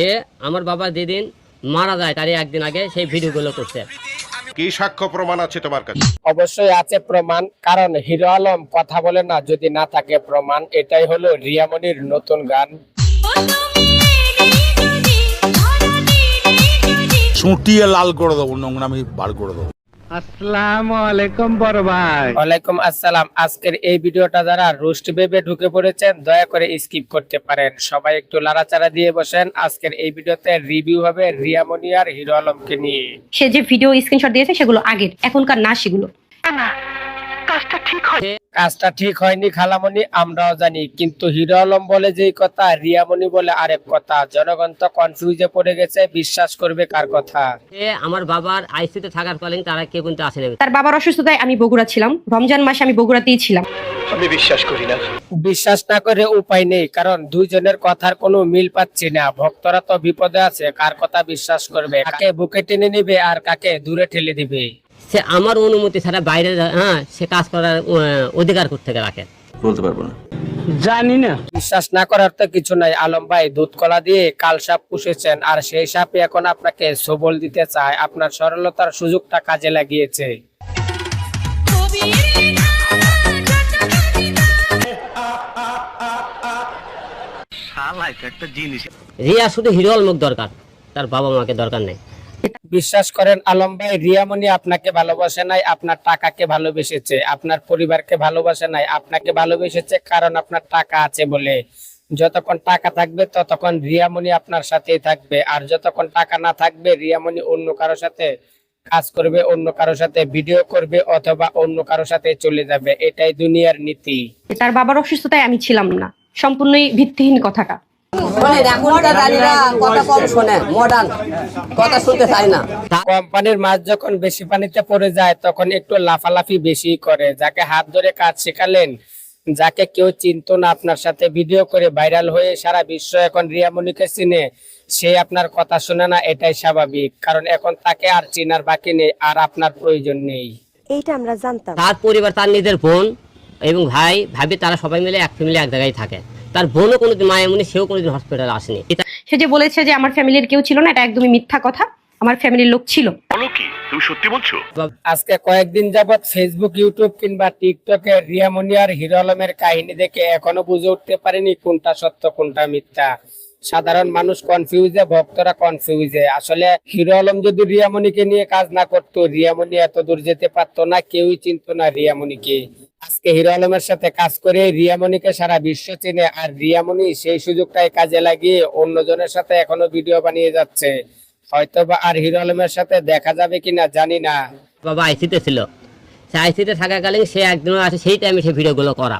সে আমার বাবা যেদিন মারা যায় তারই একদিন আগে সেই ভিডিওগুলো করছে। কি সাক্ষ্য প্রমাণ আছে তোমার কাছে? অবশ্যই আছে প্রমাণ, কারণ হিরো আলম কথা বলে না যদি না থাকে প্রমাণ। এটাই হলো রিয়ামনির নতুন গান। ছুটিয়ে লাল করে দেবো, নোংরামি বার করে দেবো। আসসালামু আলাইকুম বড় ভাই। ওয়ালাইকুম আসসালাম। আজকের এই ভিডিওটা যারা রোস্ট ভেবে ঢুকে পড়েছেন দয়া করে স্কিপ করতে পারেন, সবাই একটু লাড়াচাড়া দিয়ে বসেন। আজকের এই ভিডিওতে রিভিউ হবে রিয়ামনি আর হিরো আলমকে নিয়ে। সে যে ভিডিও স্ক্রিনশট দিয়েছে সেগুলো আগের, এখনকার না সেগুলো। কাজটা ঠিক হয়নি খালামনি, আমরাও জানি, কিন্তু হিরো আলম বলে যেই কথা, রিয়ামনি বলে আরেক কথা। জনগণ তো কনফিউজে পড়ে গেছে, বিশ্বাস করবে কার কথা। সে আমার বাবার আইসিতে থাকার কালীন তারা কেউ কিন্তু আসেনি। তার বাবার অসুস্থতায় আমি বগুড়া ছিলাম, রমজান মাসে আমি বগুড়াতেই ছিলাম। আমি বিশ্বাস করি না। বিশ্বাস না করে উপায় নেই, কারণ দুইজনের কথার কোনো মিল পাচ্ছি না। ভক্তরা তো বিপদে আছে, কার কথা বিশ্বাস করবে, কাকে বুকে টেনে নিবে আর কাকে দূরে ঠেলে দিবে। সে আমার অনুমতি ছাড়া বাইরে সে কাজ করার অধিকার থেকে রাখে। বলতে পারবো না, জানি না। বিশ্বাস না করার তো কিছু নাই। আলম ভাই দুধ কলা দিয়ে কাল সাপ পুষেছেন, আর সেই সাপে এখন আপনাকে সবল দিতে চায়। আপনার সরলতার সুযোগটা কাজে লাগিয়েছে। রিয়া শুধু হিরো আলমক দরকার, তার বাবা মাকে দরকার নেই। বিশ্বাস করেন আলম ভাই, রিয়ামনি আপনাকে ভালোবাসে নাই, আপনার টাকাকে ভালোবেসেছে। আপনার পরিবারকে ভালোবাসে নাই, আপনাকে ভালোবেসেছে কারণ আপনার টাকা আছে বলে। যতক্ষণ টাকা থাকবে ততক্ষণ রিয়ামনি আপনার সাথেই থাকবে, আর যতক্ষণ টাকা না থাকবে রিয়ামনি অন্য কারো সাথে কাজ করবে, অন্য কারো সাথে ভিডিও করবে, অথবা অন্য কারো সাথে চলে যাবে। এটাই দুনিয়ার নীতি। তার বাবার অসুস্থতায় আমি ছিলাম না, সম্পূর্ণই ভিত্তিহীন কথাটা। কোম্পানির মাছ যখন বেশি পানিতে পড়ে যায় তখন একটু লাফালাফি বেশি করে। যাকে হাত ধরে কাজ শেখালেন, যাকে কেউ চিনতো না, আপনার সাথে ভিডিও করে ভাইরাল হয়ে সারা বিশ্ব এখন রিয়ামনিকে চিনে, সে আপনার কথা শুনে না। এটাই স্বাভাবিক, কারণ এখন তাকে আর চিনার বাকি নেই, আর আপনার প্রয়োজন নেই। এইটা আমরা জানতাম। তার পরিবার, তার নিজের বোন এবং ভাই ভাবি, তারা সবাই মিলে এক ফ্যামিলি এক জায়গায় থাকে। তার বোনও কোনোদিন মায়ামনি, সেও কোনোদিন হসপিটালে আসেনি। সে যে বলেছে যে আমার ফ্যামিলির কেউ ছিল না, এটা একদমই মিথ্যা কথা। আমার ফ্যামিলির লোক ছিল। বলো কি, তুমি সত্যি বলছো? আজকে কয়েকদিন যাবত ফেসবুক, ইউটিউব কিংবা টিকটকে রিয়ামনি আর হিরো আলমের কাহিনী দেখে এখনো বুঝে উঠতে পারেনি কোনটা সত্য কোনটা মিথ্যা। সাধারণ মানুষ কনফিউজে, ভক্তরা কনফিউজে। আসলে হিরো আলম যদি রিয়ামনিকে নিয়ে কাজ না করতো, রিয়ামনি এত দূর যেতে পারতো না, কেউই চিনতো না রিয়ামনিকে। আজকে হিরো আলমের সাথে কাজ করে রিয়ামনিকে সারা বিশ্ব চিনে, আর রিয়ামনি সেই সুযোগটাই কাজে লাগিয়ে অন্যজনের সাথে এখনো ভিডিও বানিয়ে যাচ্ছে। হয়তোবা আর হিরো আলমের সাথে দেখা যাবে কিনা জানি না। বাবা আইসিতে ছিল, সে আইসিতে থাকাকালীন সে একদিনও আছে, সেই টাইমে সে ভিডিওগুলো করা।